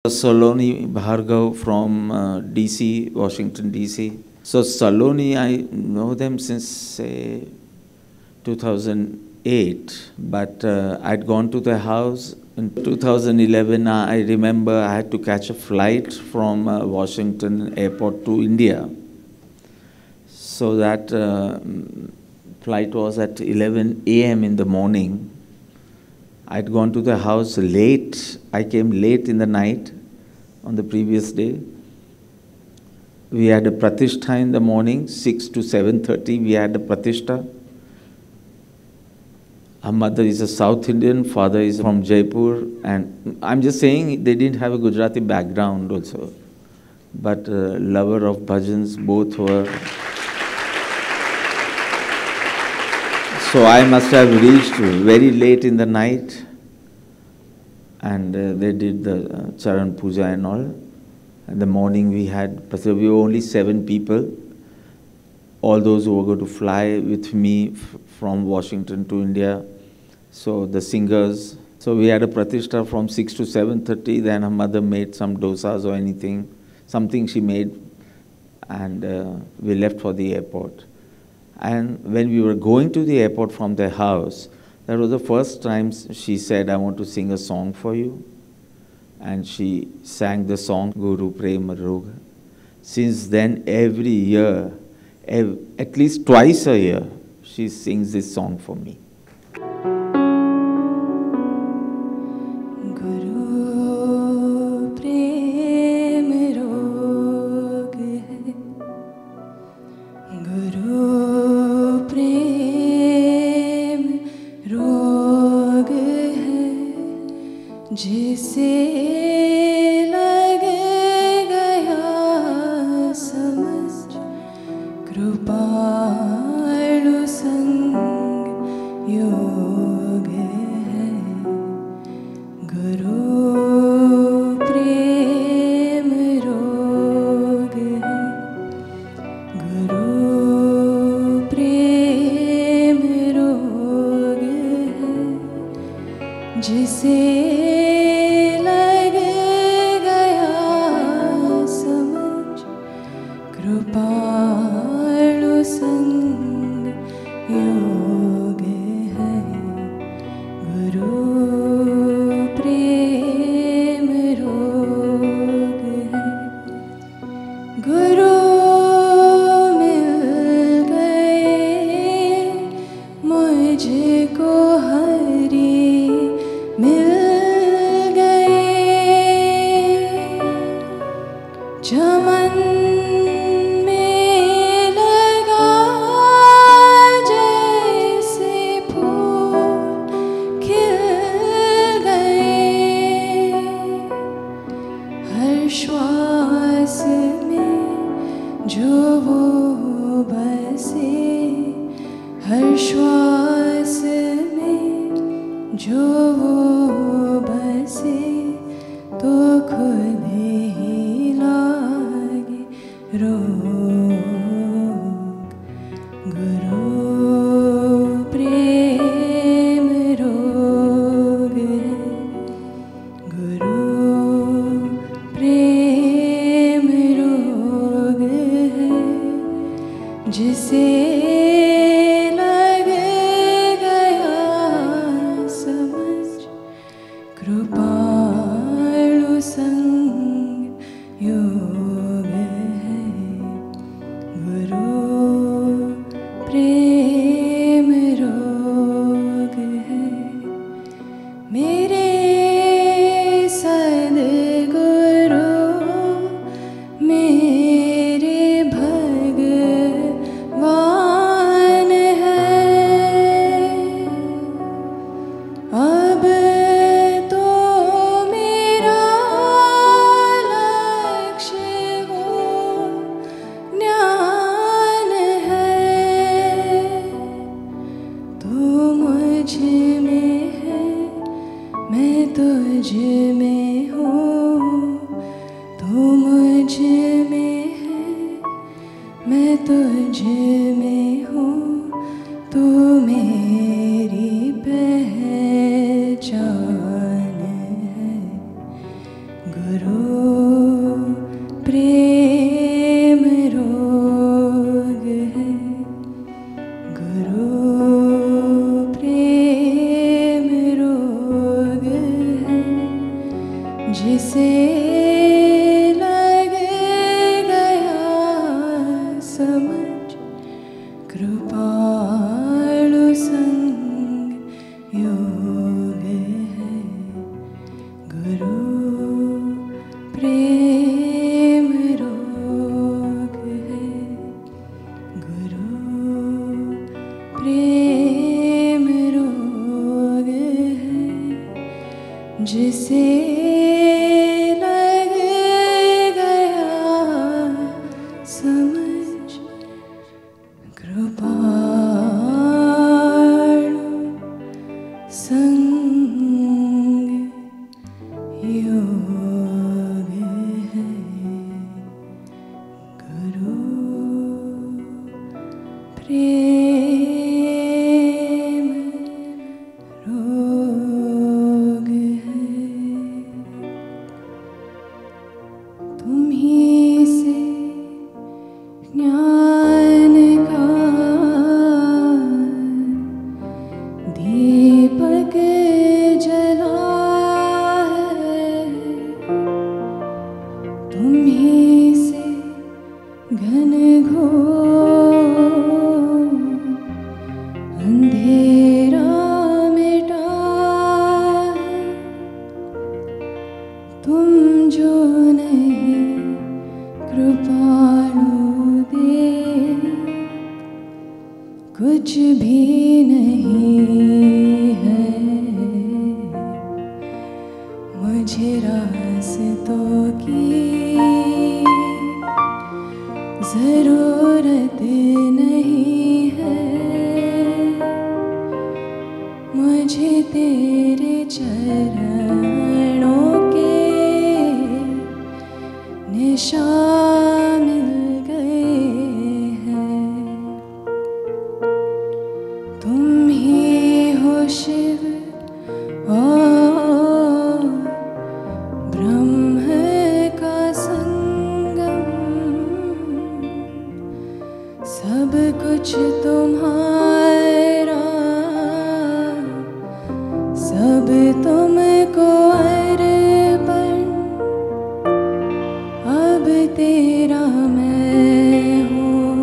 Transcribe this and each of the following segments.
Saloni Bhargav from DC, Washington DC. So Saloni, I know them since say 2008, but I'd gone to their house in 2011. I remember I had to catch a flight from Washington airport to India. So that flight was at 11 a.m. in the morning. I'd gone to the house late. I came late in the night on the previous day. We had a pratishtha in the morning, 6 to 7:30. We had a pratishtha. Her mother is a South Indian, father is from Jaipur. And I'm just saying they didn't have a Gujarati background also. But lover of bhajans, both were. So I must have reached very late in the night, and they did the Charan Puja and all. In the morning we were only 7 people, all those who were going to fly with me from Washington to India. So the singers. So we had a pratishtha from 6 to 7:30. Then her mother made some dosas or something she made, and we left for the airport. And when we were going to the airport from their house, that was the first time she said, "I want to sing a song for you." And she sang the song, Guru Prema Roga. Since then, every year, at least twice a year, she sings this song for me. जिसे लग गया समझ कृपालु संग योग है गुरु प्रेम रोग है गुरु प्रेम रोग है जिसे कृपालु संग योग है गुरु प्रेम रोग है गुरु मिल गए मुझको हरि मिल गए चमन श्वास में जो वो बसे हर श्वास में जो वो बसे तो खुद ही लागे रोग गुरु प्रेम रोग है गुरु प्रेम रोग है जिसे लग गया समझ कृपालु संग योग है गुरु प्रेम रोग है मेरे सद्गुरु मेरे भगवान है अब तो मेरा लक्ष्य हो ज्ञान है तू मुझ में है मैं तुझ में हूँ तू मुझ में है मैं तुझ में हूँ तू मेरी पहचान है गुरु प्रेम रोग है, गुरु प्रेम रोग है, जिसे लग गया समझ कृपालु संग योग है, गुरु प्रेम रोग है, गुरु प्रेम रोग है, जिसे लग गया समझ कृपालु संग योग है, गुरु प्रेम रोग है। तुम्हीं से ज्ञान का दीपक जला है, तुम्हीं से घन घोर अंधेरा मिटा है, तुम जो नहीं कृपालु दे कुछ भी नहीं है, मुझे रास्तों की जरूरत नहीं है, मुझे तेरे चरणों के निशान मिल गए हैं। तुम ही हो शिव और ब्रह्म का संगम, सब कुछ तुम्हारा, सब तुमको अर्पण, अब तेरा मैं हूँ,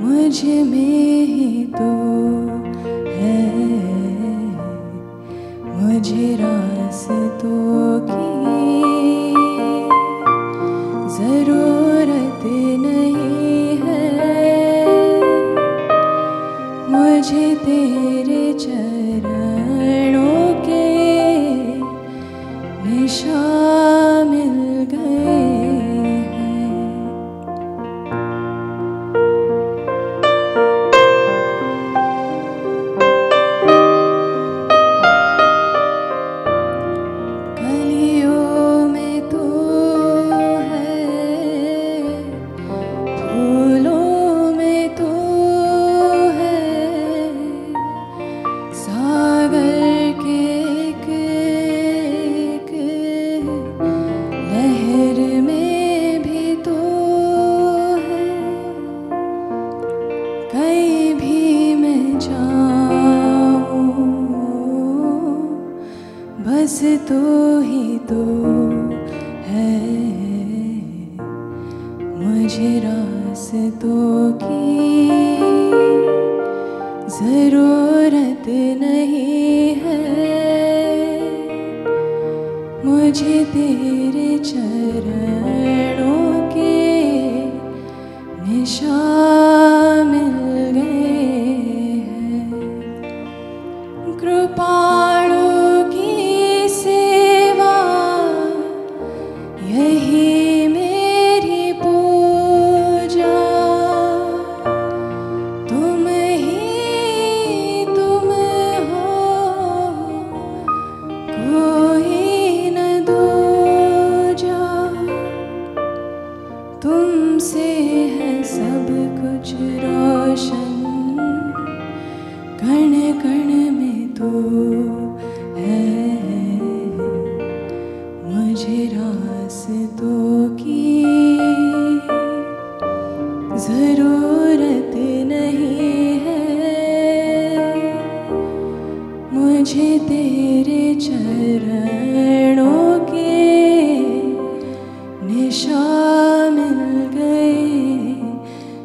मुझ में ही तो है, मुझे रास्तों की जरूरत नहीं है, मुझे तेरे चरणों के निशान मिल गए हैं। कलियों में तू है, फूलों में तू है, सागर के एक एक लहर में भी तू है, कहीं भी मैं जाऊं बस तू ही तो है, मुझे रास्तों की जरूरत नहीं है, मुझे तेरे चरणों के निशान मिल गए हैं। कृपालु की सेवा यही मेरी पूजा, तुम हो, कोई न दूजा, तुमसे है सब कुछ रोशन, मुझे रास्तों की ज़रूरत नहीं है, मुझे तेरे चरणों के निशान मिल गए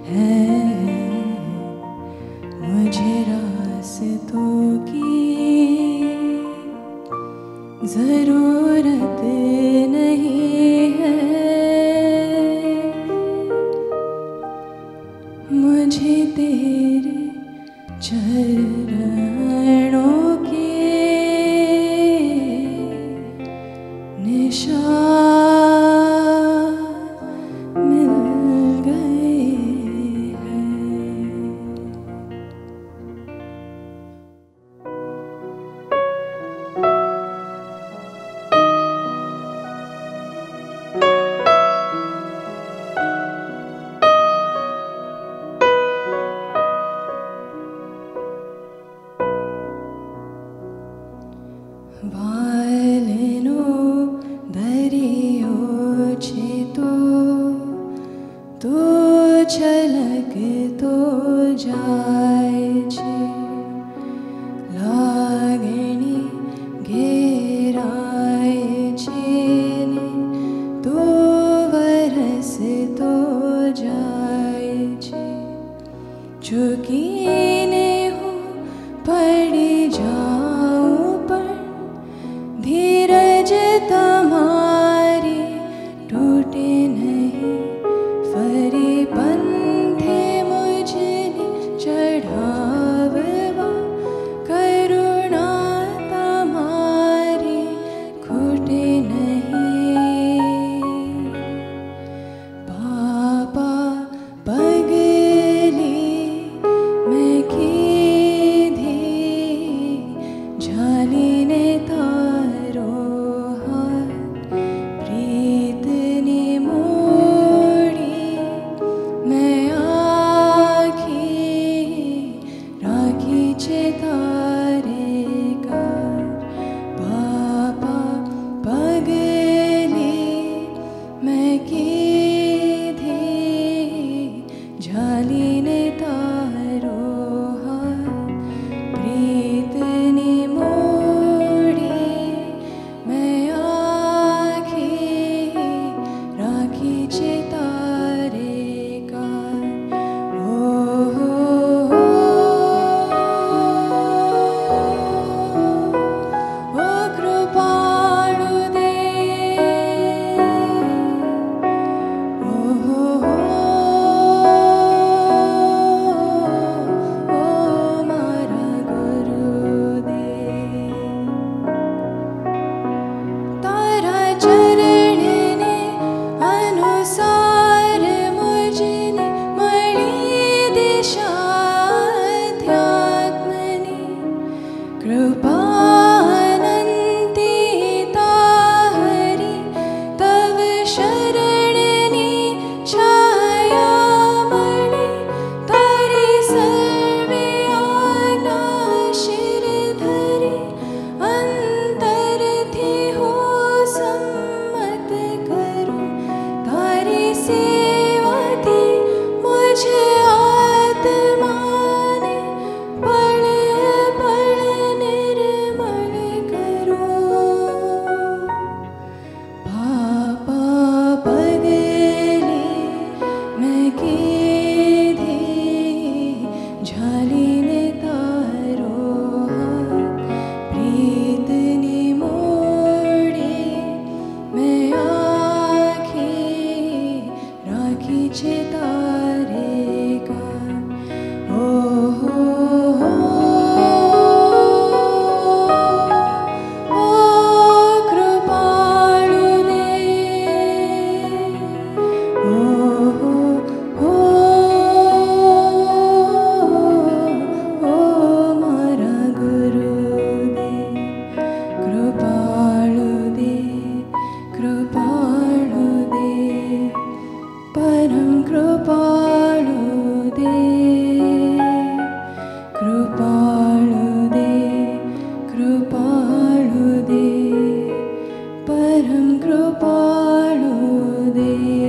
हैं। मुझे रास्तों की ज़रूरत नहीं है, मुझे तेरे चरणों के निशान मिल गए हैं। वालनो दरिया परम कृपालु देव